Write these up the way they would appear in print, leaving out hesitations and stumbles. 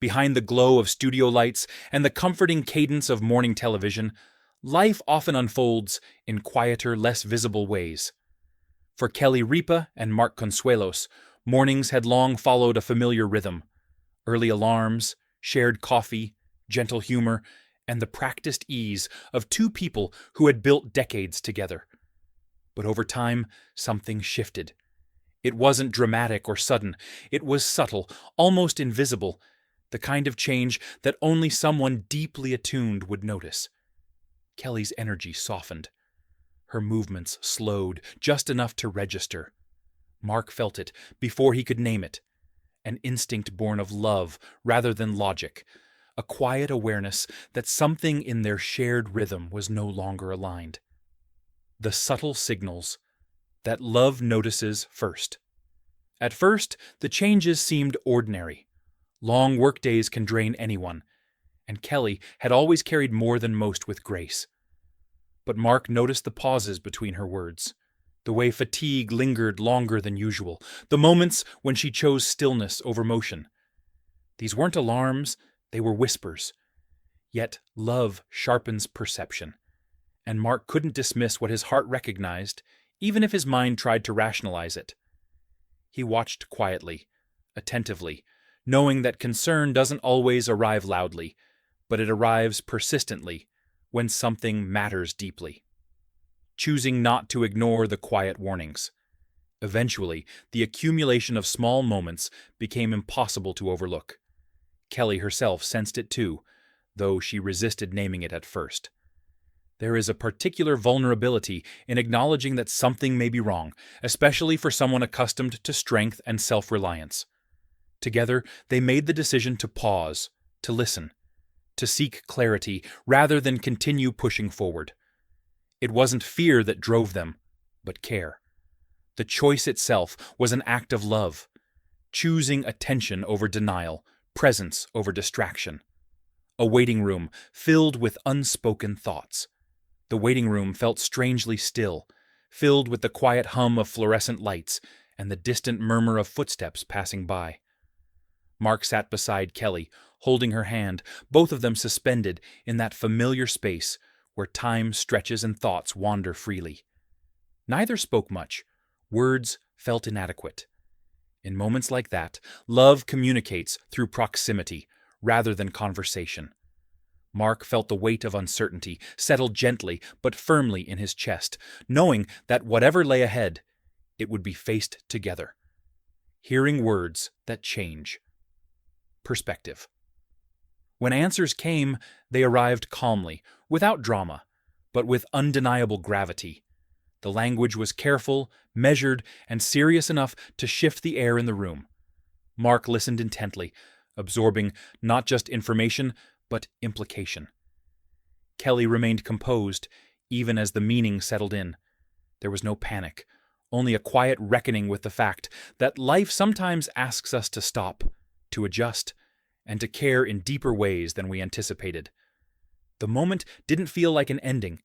Behind the glow of studio lights and the comforting cadence of morning television, life often unfolds in quieter, less visible ways. For Kelly Ripa and Mark Consuelos, mornings had long followed a familiar rhythm: early alarms, shared coffee, gentle humor, and the practiced ease of two people who had built decades together. But over time, something shifted. It wasn't dramatic or sudden. It was subtle, almost invisible, the kind of change that only someone deeply attuned would notice. Kelly's energy softened. Her movements slowed just enough to register. Mark felt it before he could name it. An instinct born of love rather than logic. A quiet awareness that something in their shared rhythm was no longer aligned. The subtle signals that love notices first. At first, the changes seemed ordinary. Long workdays can drain anyone, and Kelly had always carried more than most with grace. But Mark noticed the pauses between her words, the way fatigue lingered longer than usual, the moments when she chose stillness over motion. These weren't alarms, they were whispers. Yet love sharpens perception, and Mark couldn't dismiss what his heart recognized, even if his mind tried to rationalize it. He watched quietly, attentively, knowing that concern doesn't always arrive loudly, but it arrives persistently when something matters deeply. Choosing not to ignore the quiet warnings. Eventually, the accumulation of small moments became impossible to overlook. Kelly herself sensed it too, though she resisted naming it at first. There is a particular vulnerability in acknowledging that something may be wrong, especially for someone accustomed to strength and self-reliance. Together, they made the decision to pause, to listen, to seek clarity rather than continue pushing forward. It wasn't fear that drove them, but care. The choice itself was an act of love, choosing attention over denial, presence over distraction. A waiting room filled with unspoken thoughts. The waiting room felt strangely still, filled with the quiet hum of fluorescent lights and the distant murmur of footsteps passing by. Mark sat beside Kelly, holding her hand, both of them suspended in that familiar space where time stretches and thoughts wander freely. Neither spoke much. Words felt inadequate. In moments like that, love communicates through proximity rather than conversation. Mark felt the weight of uncertainty settle gently but firmly in his chest, knowing that whatever lay ahead, it would be faced together. Hearing words that change. Perspective. When answers came, they arrived calmly, without drama, but with undeniable gravity. The language was careful, measured, and serious enough to shift the air in the room. Mark listened intently, absorbing not just information, but implication. Kelly remained composed, even as the meaning settled in. There was no panic, only a quiet reckoning with the fact that life sometimes asks us to stop, to adjust, and to care in deeper ways than we anticipated. The moment didn't feel like an ending,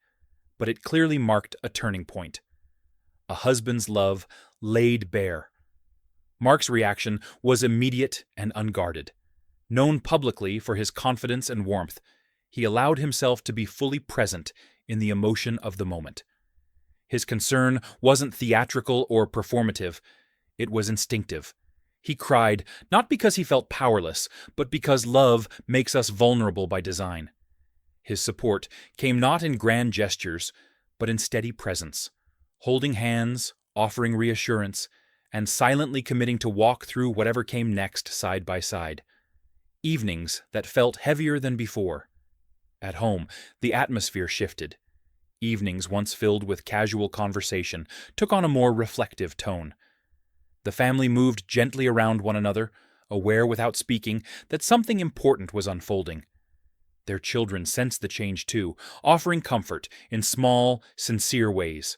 but it clearly marked a turning point. A husband's love laid bare. Mark's reaction was immediate and unguarded. Known publicly for his confidence and warmth, he allowed himself to be fully present in the emotion of the moment. His concern wasn't theatrical or performative, it was instinctive. He cried, not because he felt powerless, but because love makes us vulnerable by design. His support came not in grand gestures, but in steady presence, holding hands, offering reassurance, and silently committing to walk through whatever came next side by side. Evenings that felt heavier than before. At home, the atmosphere shifted. Evenings once filled with casual conversation took on a more reflective tone. The family moved gently around one another, aware without speaking that something important was unfolding. Their children sensed the change too, offering comfort in small, sincere ways.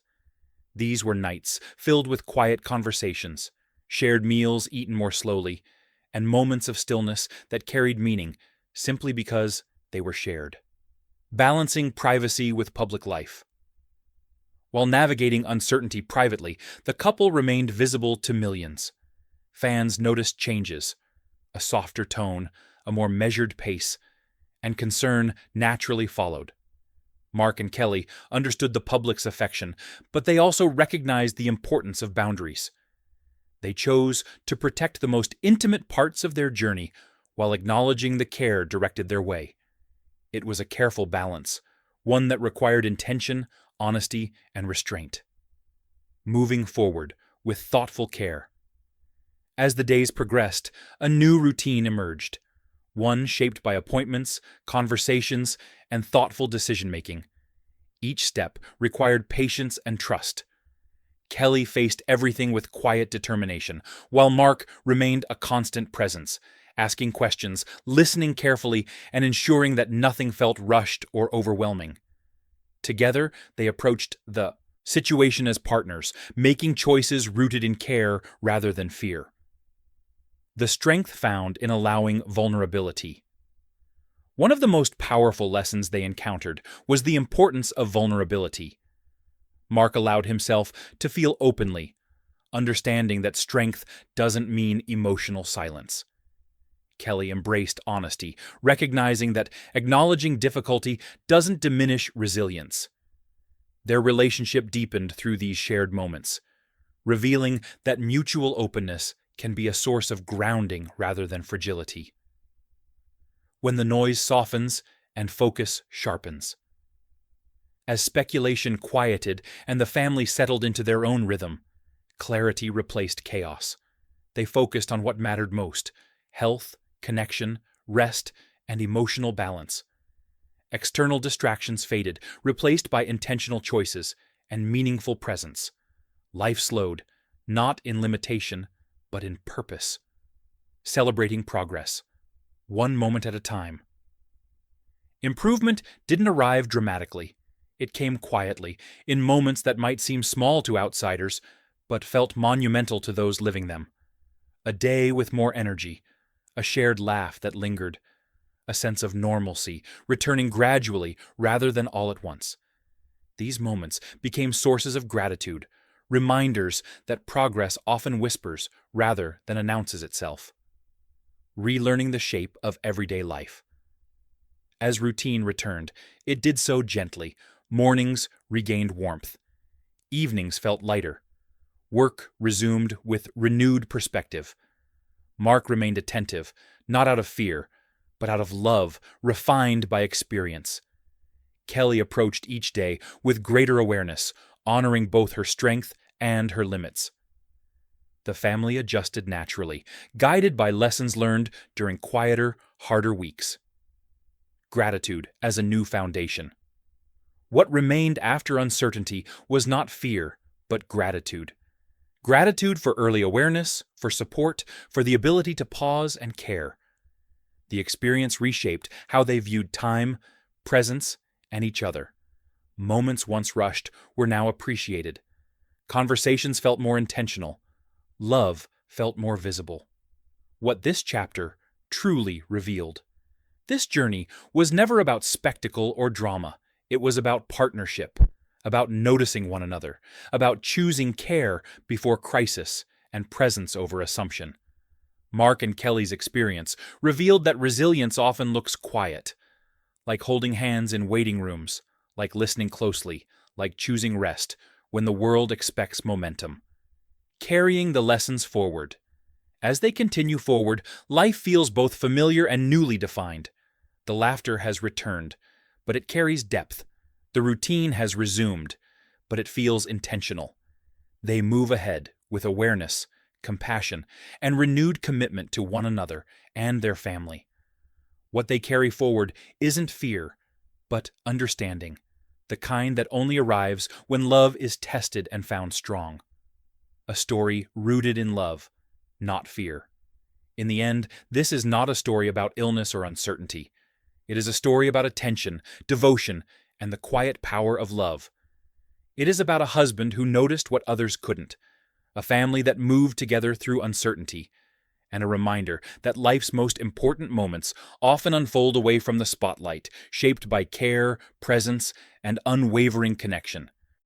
These were nights filled with quiet conversations, shared meals eaten more slowly, and moments of stillness that carried meaning simply because they were shared. Balancing privacy with public life. While navigating uncertainty privately, the couple remained visible to millions. Fans noticed changes. A a softer tone, a more measured pace, and concern naturally followed. Mark and Kelly understood the public's affection, but they also recognized the importance of boundaries. They chose to protect the most intimate parts of their journey while acknowledging the care directed their way. It was a careful balance, one that required intention, honesty, and restraint. Moving forward with thoughtful care. As the days progressed, a new routine emerged, one shaped by appointments, conversations, and thoughtful decision-making. Each step required patience and trust. Kelly faced everything with quiet determination, while Mark remained a constant presence, asking questions, listening carefully, and ensuring that nothing felt rushed or overwhelming. Together, they approached the situation as partners, making choices rooted in care rather than fear. The strength found in allowing vulnerability. One of the most powerful lessons they encountered was the importance of vulnerability. Mark allowed himself to feel openly, understanding that strength doesn't mean emotional silence. Kelly embraced honesty, recognizing that acknowledging difficulty doesn't diminish resilience. Their relationship deepened through these shared moments, revealing that mutual openness can be a source of grounding rather than fragility. When the noise softens and focus sharpens. As speculation quieted and the family settled into their own rhythm, clarity replaced chaos. They focused on what mattered most: health, connection, rest, and emotional balance. External distractions faded, replaced by intentional choices and meaningful presence. Life slowed, not in limitation, but in purpose. Celebrating progress, one moment at a time. Improvement didn't arrive dramatically. It came quietly, in moments that might seem small to outsiders, but felt monumental to those living them. A day with more energy, a shared laugh that lingered, a sense of normalcy, returning gradually rather than all at once. These moments became sources of gratitude, reminders that progress often whispers rather than announces itself. Relearning the shape of everyday life. As routine returned, it did so gently. Mornings regained warmth. Evenings felt lighter. Work resumed with renewed perspective. Mark remained attentive, not out of fear, but out of love, refined by experience. Kelly approached each day with greater awareness, honoring both her strength and her limits. The family adjusted naturally, guided by lessons learned during quieter, harder weeks. Gratitude as a new foundation. What remained after uncertainty was not fear, but gratitude. Gratitude for early awareness, for support, for the ability to pause and care. The experience reshaped how they viewed time, presence, and each other. Moments once rushed were now appreciated. Conversations felt more intentional. Love felt more visible. What this chapter truly revealed. This journey was never about spectacle or drama. It was about partnership, about noticing one another, about choosing care before crisis and presence over assumption. Mark and Kelly's experience revealed that resilience often looks quiet, like holding hands in waiting rooms, like listening closely, like choosing rest when the world expects momentum. Carrying the lessons forward. As they continue forward, life feels both familiar and newly defined. The laughter has returned, but it carries depth. The routine has resumed, but it feels intentional. They move ahead with awareness, compassion, and renewed commitment to one another and their family. What they carry forward isn't fear, but understanding, the kind that only arrives when love is tested and found strong. A story rooted in love, not fear. In the end, this is not a story about illness or uncertainty. It is a story about attention, devotion, and the quiet power of love. It is about a husband who noticed what others couldn't, a family that moved together through uncertainty, and a reminder that life's most important moments often unfold away from the spotlight, shaped by care, presence, and unwavering connection.